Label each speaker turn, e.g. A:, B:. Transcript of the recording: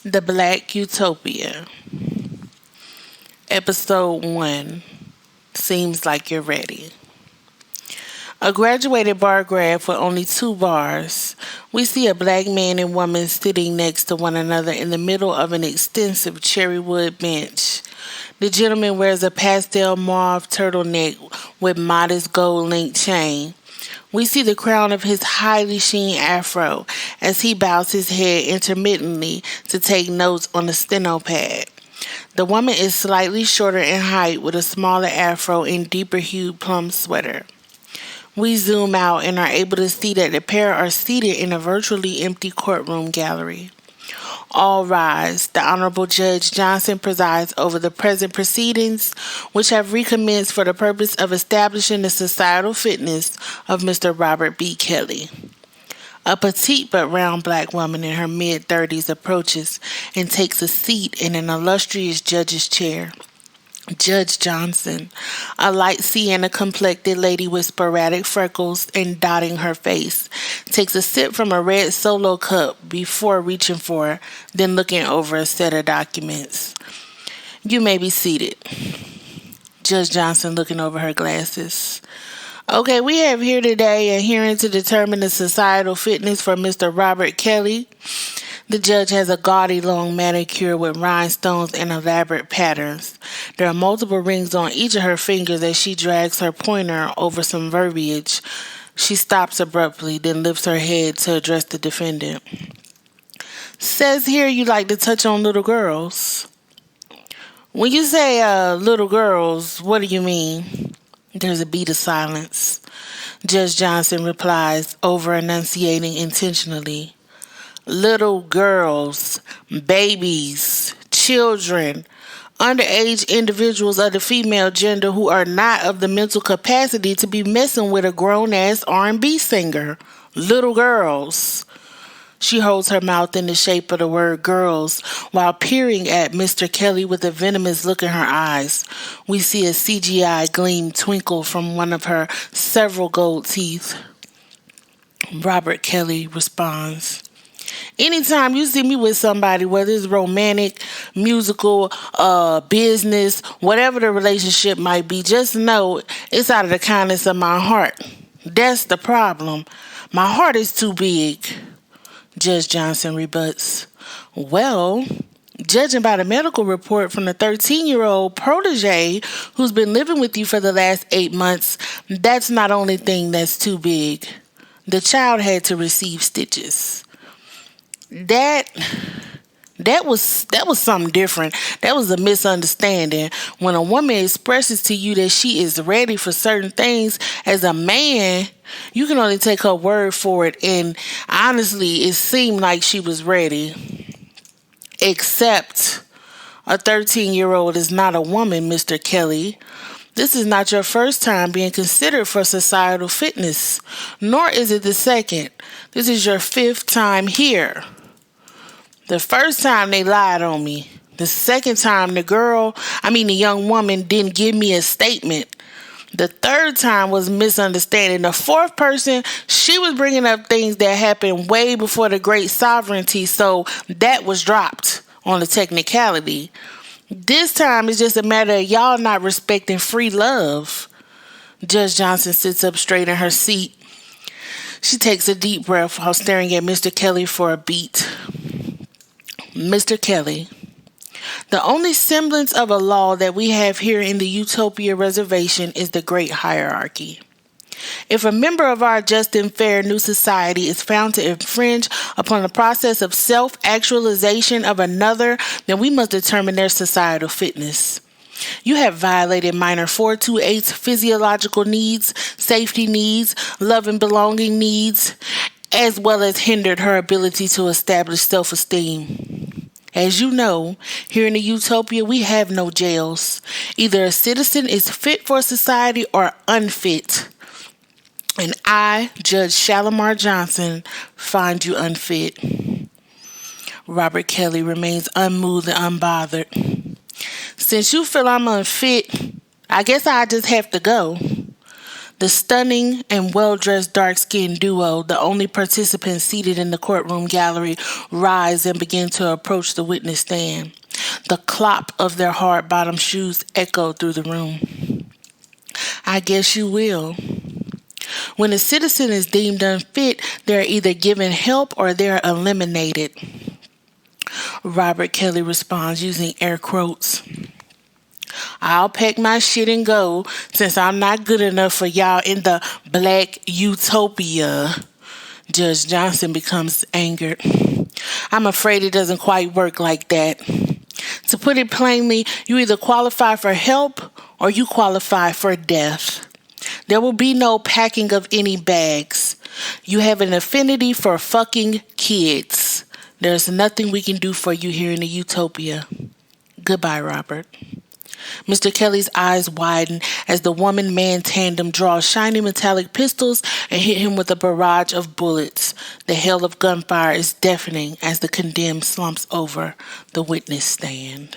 A: The Black Utopia. Episode 1. Seems like you're ready. A graduated bar graph with only 2 bars. We see a black man and woman sitting next to one another in the middle of an extensive cherrywood bench. The gentleman wears a pastel mauve turtleneck with modest gold link chain. We see the crown of his highly sheen afro as he bows his head intermittently to take notes on a steno pad. The woman is slightly shorter in height with a smaller afro and deeper hued plum sweater. We zoom out and are able to see that the pair are seated in a virtually empty courtroom gallery. All rise. The Honorable Judge Johnson presides over the present proceedings, which have recommenced for the purpose of establishing the societal fitness of Mr. Robert B. Kelly. A petite but round black woman in her mid-30s approaches and takes a seat in an illustrious judge's chair. Judge Johnson, a light sienna-complected lady with sporadic freckles and dotting her face, takes a sip from a red solo cup before reaching for, then looking over a set of documents. You may be seated. Judge Johnson looking over her glasses. Okay, we have here today a hearing to determine the societal fitness for Mr. Robert Kelly. The judge has a gaudy long manicure with rhinestones and elaborate patterns. There are multiple rings on each of her fingers as she drags her pointer over some verbiage. She stops abruptly, then lifts her head to address the defendant. Says here you like to touch on little girls. When you say little girls, what do you mean? There's a beat of silence. Judge Johnson replies, over-enunciating intentionally. Little girls, babies, children, underage individuals of the female gender who are not of the mental capacity to be messing with a grown-ass R&B singer. Little girls. She holds her mouth in the shape of the word girls while peering at Mr. Kelly with a venomous look in her eyes. We see a CGI gleam twinkle from one of her several gold teeth. Robert Kelly responds. Anytime you see me with somebody, whether it's romantic, musical, business, whatever the relationship might be, just know it's out of the kindness of my heart. That's the problem. My heart is too big. Judge Johnson rebuts. Well, judging by the medical report from the 13-year-old protege who's been living with you for the last 8 months, that's not the only thing that's too big. The child had to receive stitches. That was something different. That was a misunderstanding. When a woman expresses to you that she is ready for certain things, as a man, you can only take her word for it. And honestly, it seemed like she was ready. Except a 13-year-old is not a woman, Mr. Kelly. This is not your first time being considered for societal fitness, nor is it the second. This is your 5th time here. The first time they lied on me. The second time the young woman didn't give me a statement. The 3rd time was misunderstanding. The 4th person, she was bringing up things that happened way before the great sovereignty, so that was dropped on the technicality. This time it's just a matter of y'all not respecting free love. Judge Johnson sits up straight in her seat. She takes a deep breath while staring at Mr. Kelly for a beat. Mr. Kelly, the only semblance of a law that we have here in the Utopia reservation is the great hierarchy. If a member of our just and fair new society is found to infringe upon the process of self-actualization of another, then we must determine their societal fitness. You have violated minor 428's physiological needs, safety needs, love and belonging needs, as well as hindered her ability to establish self-esteem. As you know, here in the Utopia, we have no jails. Either a citizen is fit for society or unfit. And I, Judge Shalimar Johnson, find you unfit. Robert Kelly remains unmoved and unbothered. Since you feel I'm unfit, I guess I just have to go. The stunning and well-dressed dark-skinned duo, the only participants seated in the courtroom gallery, rise and begin to approach the witness stand. The clop of their hard-bottomed shoes echo through the room. I guess you will. When a citizen is deemed unfit, they're either given help or they're eliminated. Robert Kelly responds using air quotes. I'll pack my shit and go since I'm not good enough for y'all in the Black Utopia. Judge Johnson becomes angered. I'm afraid it doesn't quite work like that. To put it plainly, you either qualify for help or you qualify for death. There will be no packing of any bags. You have an affinity for fucking kids. There's nothing we can do for you here in the Utopia. Goodbye, Robert. Mr. Kelly's eyes widen as the woman-man tandem draws shiny metallic pistols and hit him with a barrage of bullets. The hail of gunfire is deafening as the condemned slumps over the witness stand.